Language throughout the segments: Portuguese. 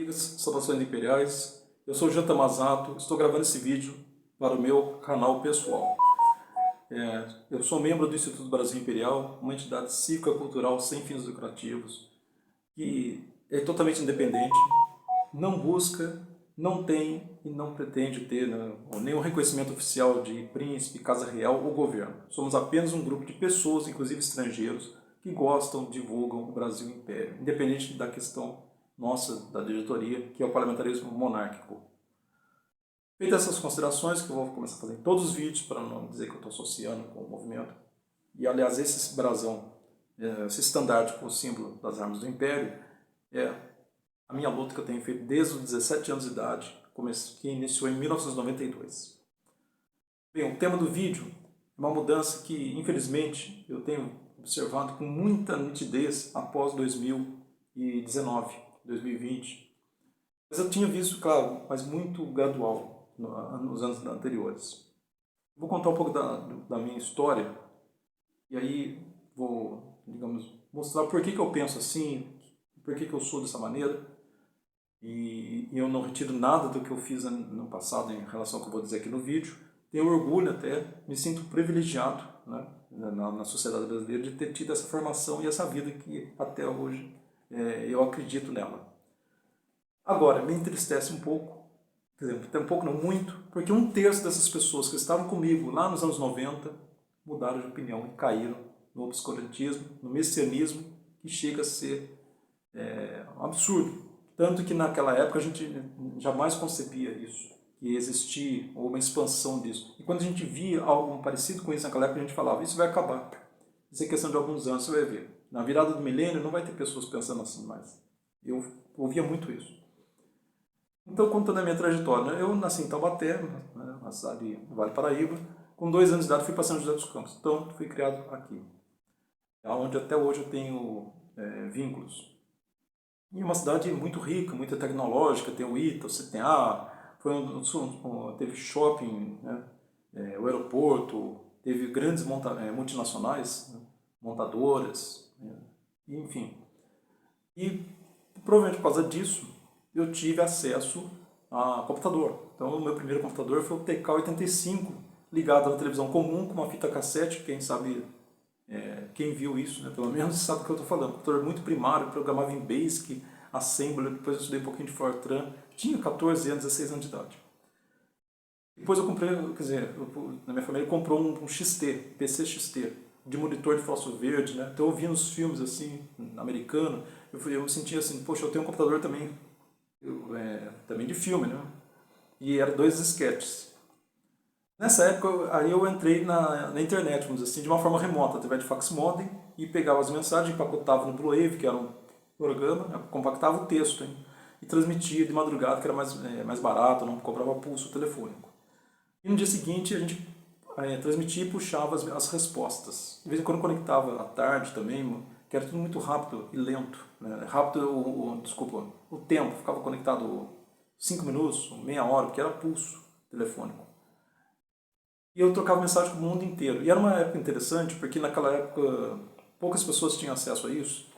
Amigas, saudações imperiais, eu sou Janta Masato, estou gravando esse vídeo para o meu canal pessoal. Eu sou membro do Instituto Brasil Imperial, uma entidade cívico-cultural sem fins lucrativos, que é totalmente independente, não busca, não tem e não pretende ter nenhum reconhecimento oficial de príncipe, casa real ou governo. Somos apenas um grupo de pessoas, inclusive estrangeiros, que gostam, divulgam o Brasil Império, independente da questão nossa, da diretoria, que é o parlamentarismo monárquico. Feitas essas considerações, que eu vou começar a fazer em todos os vídeos, para não dizer que eu estou associando com o movimento, e aliás esse brasão, esse estandarte com o símbolo das armas do Império, é a minha luta que eu tenho feito desde os 17 anos de idade, que iniciou em 1992. Bem, o tema do vídeo é uma mudança que, infelizmente, eu tenho observado com muita nitidez após 2019, 2020. Mas eu tinha visto, claro, mas muito gradual nos anos anteriores. Vou contar um pouco da minha história e aí vou, digamos, mostrar por que eu penso assim, por que eu sou dessa maneira. E eu não retiro nada do que eu fiz no passado em relação ao que eu vou dizer aqui no vídeo. Tenho orgulho até, me sinto privilegiado, né, na sociedade brasileira de ter tido essa formação e essa vida que até hoje eu acredito nela. Agora, me entristece um pouco, quer dizer, até um pouco não muito, porque um terço dessas pessoas que estavam comigo lá nos anos 90 mudaram de opinião e caíram no obscurantismo, no messianismo, que chega a ser um absurdo. Tanto que naquela época a gente jamais concebia isso, que existia uma expansão disso. E quando a gente via algo parecido com isso naquela época, a gente falava, isso vai acabar. Isso é questão de alguns anos, você vai ver. Na virada do milênio não vai ter pessoas pensando assim mais. Eu ouvia muito isso. Então, contando a minha trajetória, né? Eu nasci em Taubaté, né, uma cidade do Vale do Paraíba. Com 2 anos de idade fui para São José dos Campos. Então, fui criado aqui. Onde até hoje eu tenho vínculos. E é uma cidade muito rica, muito tecnológica, tem o ITA, o CTA, teve shopping, né, o aeroporto, teve grandes multinacionais, né, montadoras, enfim. E provavelmente por causa disso, eu tive acesso a computador. Então o meu primeiro computador foi o TK-85, ligado na televisão comum com uma fita cassete, quem sabe, quem viu isso, né, pelo menos sabe do que eu estou falando. Computador muito primário, programava em Basic, Assembly, depois eu estudei um pouquinho de Fortran, tinha 14 anos, 16 anos de idade. Depois eu comprei, quer dizer, na minha família comprou um XT, PC XT, de monitor de fósforo verde, né? Então eu via nos filmes assim, americano, eu me sentia assim, poxa, eu tenho um computador também, também de filme, né? E eram 2 disquetes. Nessa época, aí eu entrei na internet, vamos dizer assim, de uma forma remota, através de fax modem, e pegava as mensagens, empacotava no Blue Wave, que era um programa, né, compactava o texto, hein, e transmitia de madrugada, que era mais barato, não cobrava pulso telefônico. E no dia seguinte a gente transmitia e puxava as respostas. De vez em quando conectava à tarde também, que era tudo muito rápido e lento. Né? Rápido, desculpa, o tempo, ficava conectado 5 minutos, meia hora, porque era pulso telefônico. E eu trocava mensagem com o mundo inteiro. E era uma época interessante, porque naquela época poucas pessoas tinham acesso a isso.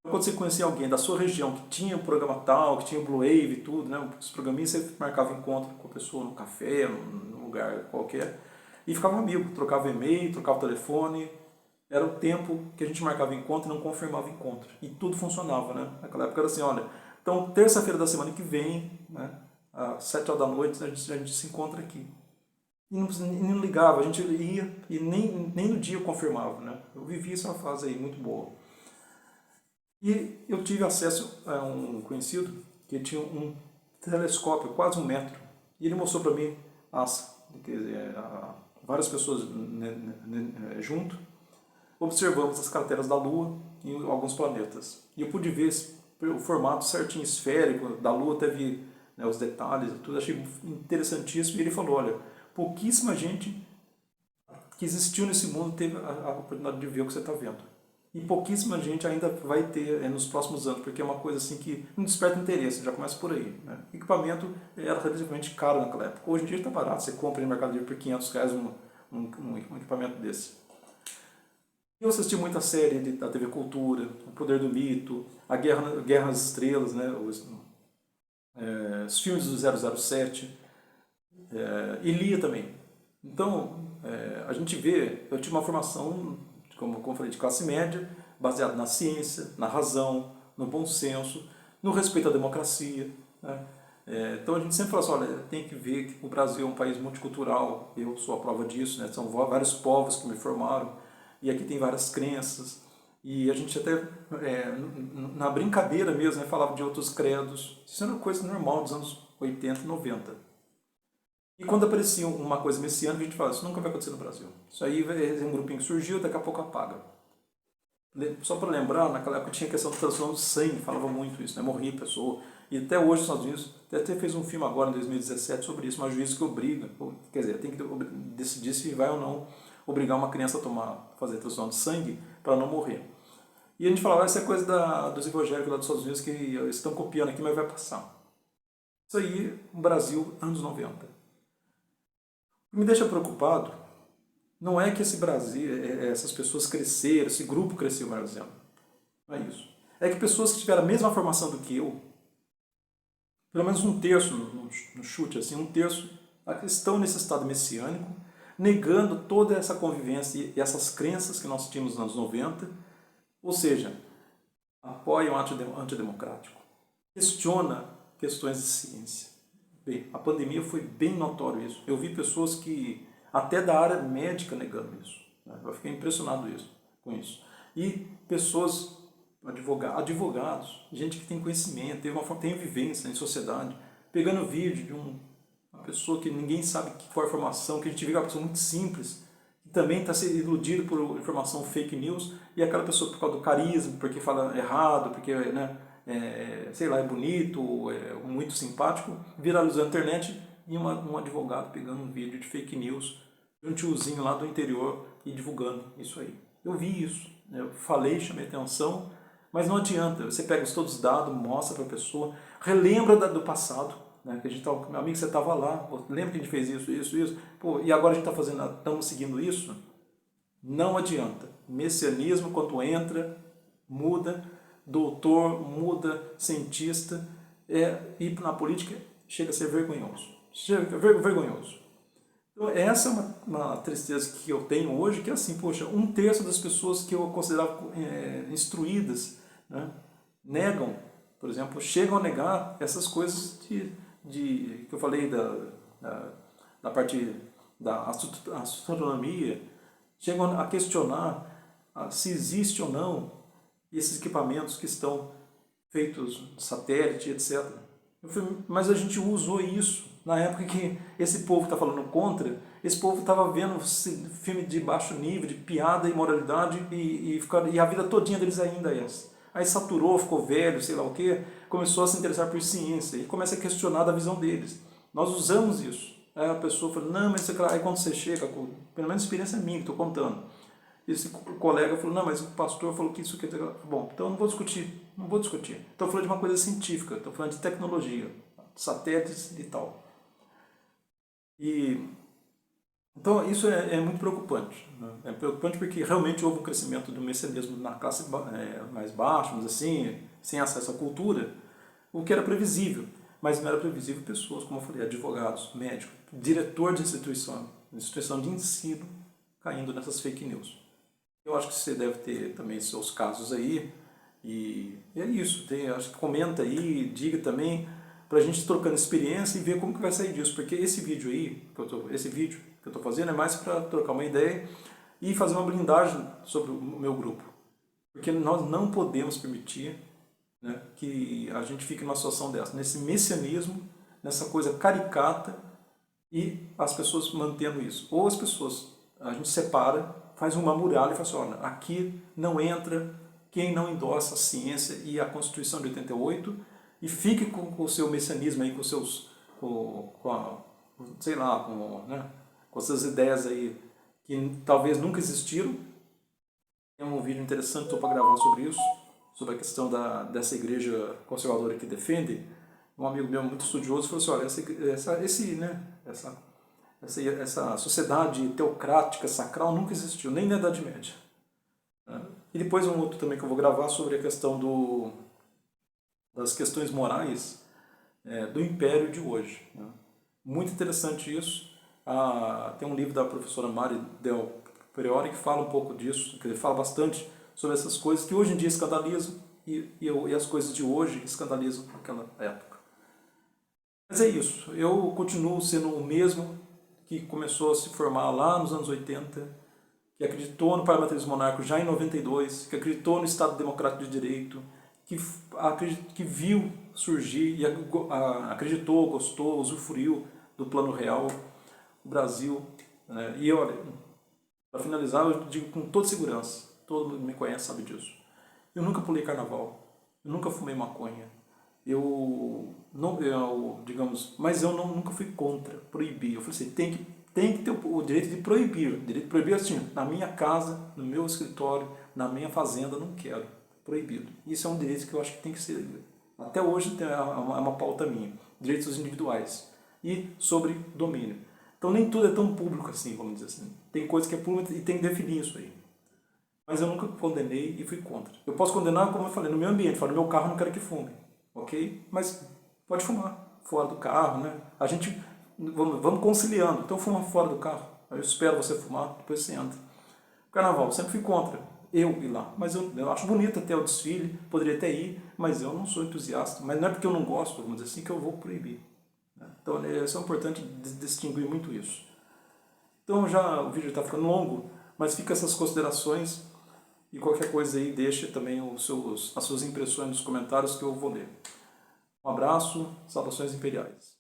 Quando você conhecia alguém da sua região que tinha o programa tal, que tinha o Blue Wave e tudo, né, os programinhas, você marcava encontro com a pessoa no café, num lugar qualquer, e ficava amigo, trocava e-mail, trocava telefone. Era o tempo que a gente marcava encontro e não confirmava encontro. E tudo funcionava, né? Naquela época era assim, olha, então terça-feira da semana que vem, né, às 7 horas da noite, a gente se encontra aqui. E não ligava, a gente ia e nem no dia eu confirmava, né? Eu vivi essa fase aí muito boa. E eu tive acesso a um conhecido que tinha um telescópio, quase 1 metro. E ele mostrou para mim várias pessoas junto. Observamos as crateras da Lua e alguns planetas. E eu pude ver o formato certinho, esférico, da Lua, até vi, né, os detalhes e tudo. Achei interessantíssimo. E ele falou, olha, pouquíssima gente que existiu nesse mundo teve a oportunidade de ver o que você está vendo. E pouquíssima gente ainda vai ter nos próximos anos, porque é uma coisa assim que não desperta interesse, já começa por aí. Né? O equipamento era relativamente caro naquela época. Hoje em dia está barato, você compra no Mercado Livre por R$500 um equipamento desse. Eu assisti muita série da TV Cultura, O Poder do Mito, a Guerra às Estrelas, né? os filmes do 007, e lia também. Então, a gente vê, eu tive uma formação, como eu falei, de classe média, baseada na ciência, na razão, no bom senso, no respeito à democracia, né? Então a gente sempre fala assim, olha, tem que ver que o Brasil é um país multicultural, eu sou a prova disso, né? São vários povos que me formaram, e aqui tem várias crenças, e a gente até, na brincadeira mesmo, né, falava de outros credos, isso era uma coisa normal dos anos 80 e 90. E quando aparecia uma coisa messiânica, a gente fala, isso nunca vai acontecer no Brasil. Isso aí é um grupinho que surgiu, daqui a pouco apaga. Só para lembrar, naquela época tinha a questão da transfusão do sangue, falava muito isso, né? Morria a pessoa. E até hoje os Estados Unidos, até fez um filme agora, em 2017, sobre isso, uma juíza que obriga, quer dizer, tem que decidir se vai ou não obrigar uma criança a fazer transfusão de sangue para não morrer. E a gente falava, essa é coisa dos evangélicos lá dos Estados Unidos que eles estão copiando aqui, mas vai passar. Isso aí, no Brasil, anos 90. O que me deixa preocupado não é que esse Brasil, essas pessoas cresceram, esse grupo cresceu, melhor dizendo. Não é isso. É que pessoas que tiveram a mesma formação do que eu, pelo menos um terço no chute, assim, um terço, estão nesse estado messiânico, negando toda essa convivência e essas crenças que nós tínhamos nos anos 90, ou seja, apoiam o antidemocrático, questiona questões de ciência. Bem, a pandemia foi bem notório isso. Eu vi pessoas que, até da área médica, negando isso, né? Eu fiquei impressionado com isso. E pessoas, advogados, gente que tem conhecimento, tem vivência em sociedade, pegando vídeo de uma pessoa que ninguém sabe qual é a informação, que a gente vê que é uma pessoa muito simples, que também está sendo iludido por informação fake news, e aquela pessoa por causa do carisma, porque fala errado, porque, né, sei lá, é bonito, é muito simpático, viralizou a internet e um advogado pegando um vídeo de fake news de um tiozinho lá do interior e divulgando isso aí. Eu vi isso, né? Eu falei, chamei atenção, mas não adianta, você pega todos os dados, mostra para a pessoa, relembra do passado, né? Que a gente tava, meu amigo, você estava lá, lembra que a gente fez isso, pô, e agora a gente está fazendo, estamos seguindo isso? Não adianta. Messianismo, quando entra, muda, doutor, muda, cientista, e na política chega a ser vergonhoso. Chega vergonhoso. Então, essa é uma tristeza que eu tenho hoje, que é assim, poxa, um terço das pessoas que eu considerava instruídas, né, negam, por exemplo, chegam a negar essas coisas que eu falei da parte da astronomia, chegam a questionar se existe ou não esses equipamentos que estão feitos de satélite, etc. Mas a gente usou isso na época que esse povo está falando contra, esse povo estava vendo filme de baixo nível, de piada e moralidade, e a vida todinha deles ainda é essa. Aí saturou, ficou velho, sei lá o que, começou a se interessar por ciência e começa a questionar da visão deles. Nós usamos isso. Aí a pessoa fala, não, mas aí quando você chega, pelo menos a experiência minha que estou contando, esse colega falou, não, mas o pastor falou que isso aqui... Bom, então eu não vou discutir. Estou falando de uma coisa científica, estou falando de tecnologia, satélites e tal. Então isso é muito preocupante. Né? É preocupante porque realmente houve um crescimento do messianismo na classe mais baixa, mas assim, sem acesso à cultura, o que era previsível. Mas não era previsível pessoas, como eu falei, advogados, médicos, diretor de instituição de ensino, caindo nessas fake news. Eu acho que você deve ter também seus casos aí, e é isso. Acho que comenta aí, diga também, para a gente trocando experiência e ver como que vai sair disso, porque esse vídeo aí, esse vídeo que eu estou fazendo é mais para trocar uma ideia e fazer uma blindagem sobre o meu grupo, porque nós não podemos permitir, né, que a gente fique numa situação dessa, nesse messianismo, nessa coisa caricata e as pessoas mantendo isso. Ou as pessoas, a gente separa, faz uma muralha e fala assim, olha, aqui não entra quem não endossa a ciência e a Constituição de 88 e fique com o seu messianismo aí, sei lá, com essas ideias aí que talvez nunca existiram. Tem um vídeo interessante que estou para gravar sobre isso, sobre a questão dessa igreja conservadora que defende. Um amigo meu muito estudioso falou assim, olha, essa sociedade teocrática, sacral, nunca existiu, nem na Idade Média. E depois um outro também que eu vou gravar sobre a questão das questões morais do império de hoje. Né? Muito interessante isso. Tem um livro da professora Mari Del Priori que fala um pouco disso, que ele fala bastante sobre essas coisas que hoje em dia escandalizam e as coisas de hoje escandalizam naquela época. Mas é isso, eu continuo sendo o mesmo que começou a se formar lá nos anos 80, que acreditou no parlamentarismo monárquico já em 92, que acreditou no Estado Democrático de Direito, que viu surgir e acreditou, gostou, usufruiu do Plano Real, o Brasil. Né? E olha, para finalizar, eu digo com toda segurança, todo mundo que me conhece sabe disso. Eu nunca pulei carnaval, eu nunca fumei maconha, mas eu nunca fui contra proibir. Eu falei assim, tem que ter o direito de proibir. O direito de proibir assim, na minha casa, no meu escritório, na minha fazenda, não quero. Proibido. Isso é um direito que eu acho que tem que ser, até hoje é uma pauta minha. Direitos individuais. E sobre domínio. Então nem tudo é tão público assim, vamos dizer assim. Tem coisa que é pública e tem que definir isso aí. Mas eu nunca condenei e fui contra. Eu posso condenar, como eu falei, no meu ambiente. No meu carro eu não quero que fume. Ok? Mas pode fumar fora do carro, né? A gente, vamos conciliando. Então fuma fora do carro. Eu espero você fumar, depois você entra. Carnaval, eu sempre fui contra. Eu ir lá. Mas eu acho bonito até o desfile, poderia até ir, mas eu não sou entusiasta. Mas não é porque eu não gosto, vamos dizer assim, que eu vou proibir. Então isso é importante distinguir muito isso. Então já o vídeo está ficando longo, mas fica essas considerações e qualquer coisa aí deixe também as suas impressões nos comentários que eu vou ler. Um abraço, saudações imperiais.